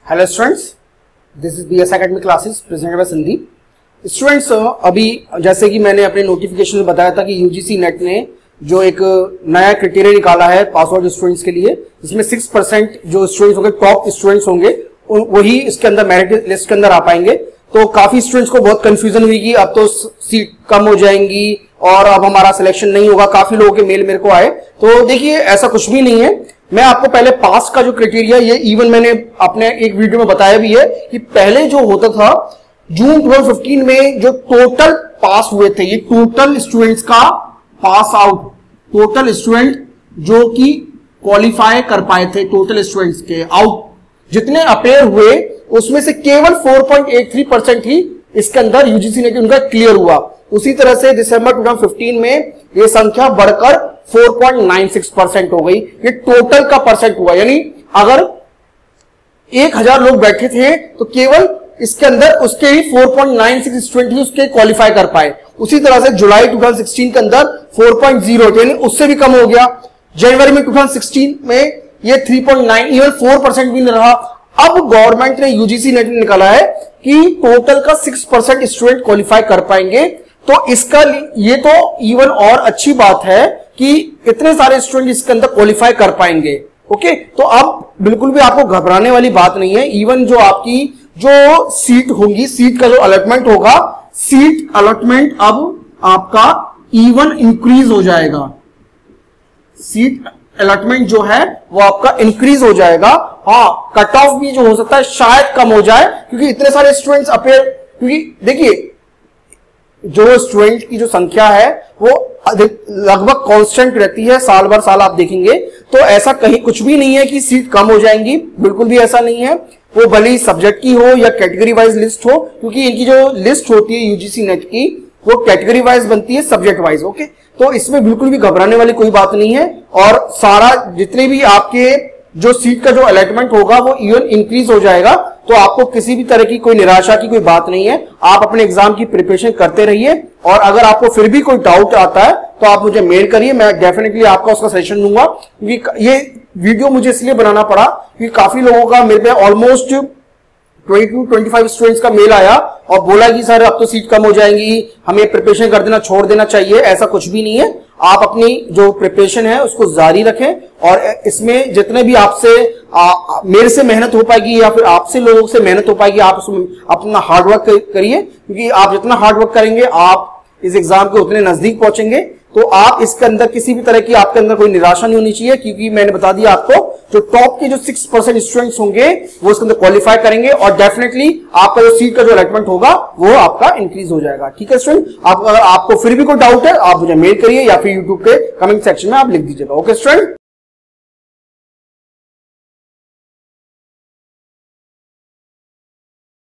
Hello students, this is BS academy classes presented by Sandeep. Students, अभी जैसे कि मैंने अपने नोटिफिकेशन में बताया था कि यूजीसी नेट ने जो एक नया क्राइटेरिया निकाला है पास आउट स्टूडेंट्स के लिए, इसमें 6% जो स्टूडेंट्स होंगे, टॉप स्टूडेंट्स होंगे, वही इसके अंदर मेरिट लिस्ट के अंदर आ पाएंगे। तो काफी स्टूडेंट्स को बहुत कंफ्यूजन हुई कि अब तो सीट कम हो जाएंगी और अब हमारा सिलेक्शन नहीं होगा। काफी लोगों के मेल मेरे को आए। तो देखिए, ऐसा कुछ भी नहीं है। मैं आपको पहले पास का जो क्राइटेरिया, ये इवन मैंने अपने एक वीडियो में बताया भी है कि पहले जो होता था जून 2015 में जो टोटल पास हुए थे, ये टोटल स्टूडेंट्स का पास आउट, टोटल स्टूडेंट जो कि क्वालिफाई कर पाए थे, टोटल स्टूडेंट्स के आउट जितने अपेयर हुए उसमें से केवल 4.83% ही इसके अंदर यूजीसी ने उनका क्लियर हुआ। उसी तरह से दिसंबर 2015 में ये संख्या बढ़कर 4.96% हो गई। ये टोटल का परसेंट हुआ, यानी अगर 1000 लोग बैठे थे तो केवल इसके अंदर उसके ही 4.96 स्टूडेंट ही उसके क्वालिफाई कर पाए। उसी तरह से जुलाई 2016 के अंदर 4.0, यानी उससे भी कम हो गया। जनवरी में 2016 में ये 3.9, इवन 4% भी नहीं रहा। अब गवर्नमेंट ने, यूजीसी नेट ने निकाला है कि टोटल का 6% स्टूडेंट क्वालिफाई कर पाएंगे। तो इसका ये तो इवन और अच्छी बात है कि इतने सारे स्टूडेंट इसके अंदर क्वालिफाई कर पाएंगे। ओके, तो अब बिल्कुल भी आपको घबराने वाली बात नहीं है। इवन जो आपकी जो सीट होगी, सीट का जो अलॉटमेंट होगा, सीट अलॉटमेंट अब आपका इवन इंक्रीज हो जाएगा। सीट अलॉटमेंट जो है वो आपका इंक्रीज हो जाएगा। हाँ, कट ऑफ भी जो हो सकता है शायद कम हो जाए, क्योंकि इतने सारे स्टूडेंट्स अपेयर, क्योंकि देखिए जो स्टूडेंट की जो संख्या है वो लगभग कांस्टेंट रहती है, साल भर साल आप देखेंगे। तो ऐसा कहीं कुछ भी नहीं है कि सीट कम हो जाएंगी, बिल्कुल भी ऐसा नहीं है। वो भले ही सब्जेक्ट की हो या कैटेगरी वाइज लिस्ट हो, क्योंकि इनकी जो लिस्ट होती है यूजीसी नेट की, वो कैटेगरी वाइज बनती है, सब्जेक्ट वाइज। ओके, तो इसमें बिल्कुल भी घबराने वाली कोई बात नहीं है। और सारा जितने भी आपके जो सीट का जो अलॉटमेंट होगा वो इवन इंक्रीज हो जाएगा। तो आपको किसी भी तरह की कोई निराशा की कोई बात नहीं है। आप अपने एग्जाम की प्रिपरेशन करते रहिए, और अगर आपको फिर भी कोई डाउट आता है तो आप मुझे मेल करिए, मैं डेफिनेटली आपका उसका सजेशन दूंगा। क्योंकि ये वीडियो मुझे इसलिए बनाना पड़ा क्योंकि काफी लोगों का मेरे पे ऑलमोस्ट 22-25 स्टूडेंट्स का मेल आया और बोला कि सर अब तो सीट कम हो जाएंगी, हमें प्रिपरेशन कर देना, छोड़ देना चाहिए। ऐसा कुछ भी नहीं है। आप अपनी जो प्रिपरेशन है उसको जारी रखें, और इसमें जितने भी आपसे मेरे से मेहनत हो पाएगी या फिर आपसे लोगों से मेहनत हो पाएगी, आप उसमें अपना हार्डवर्क करिए। क्योंकि आप जितना हार्डवर्क करेंगे आप इस एग्जाम के उतने नजदीक पहुंचेंगे। तो आप इसके अंदर किसी भी तरह की आपके अंदर कोई निराशा नहीं होनी चाहिए, क्योंकि मैंने बता दिया आपको जो टॉप के जो 6% स्टूडेंट्स होंगे वो इसके अंदर क्वालिफाई करेंगे, और डेफिनेटली आपका जो सीट का जो अलॉटमेंट होगा वो आपका इंक्रीज हो जाएगा। ठीक है स्टूडेंट, अगर आपको फिर भी कोई डाउट है आप मुझे मेल करिए या फिर यूट्यूब के कमेंट सेक्शन में आप लिख दीजिएगा। Okay student.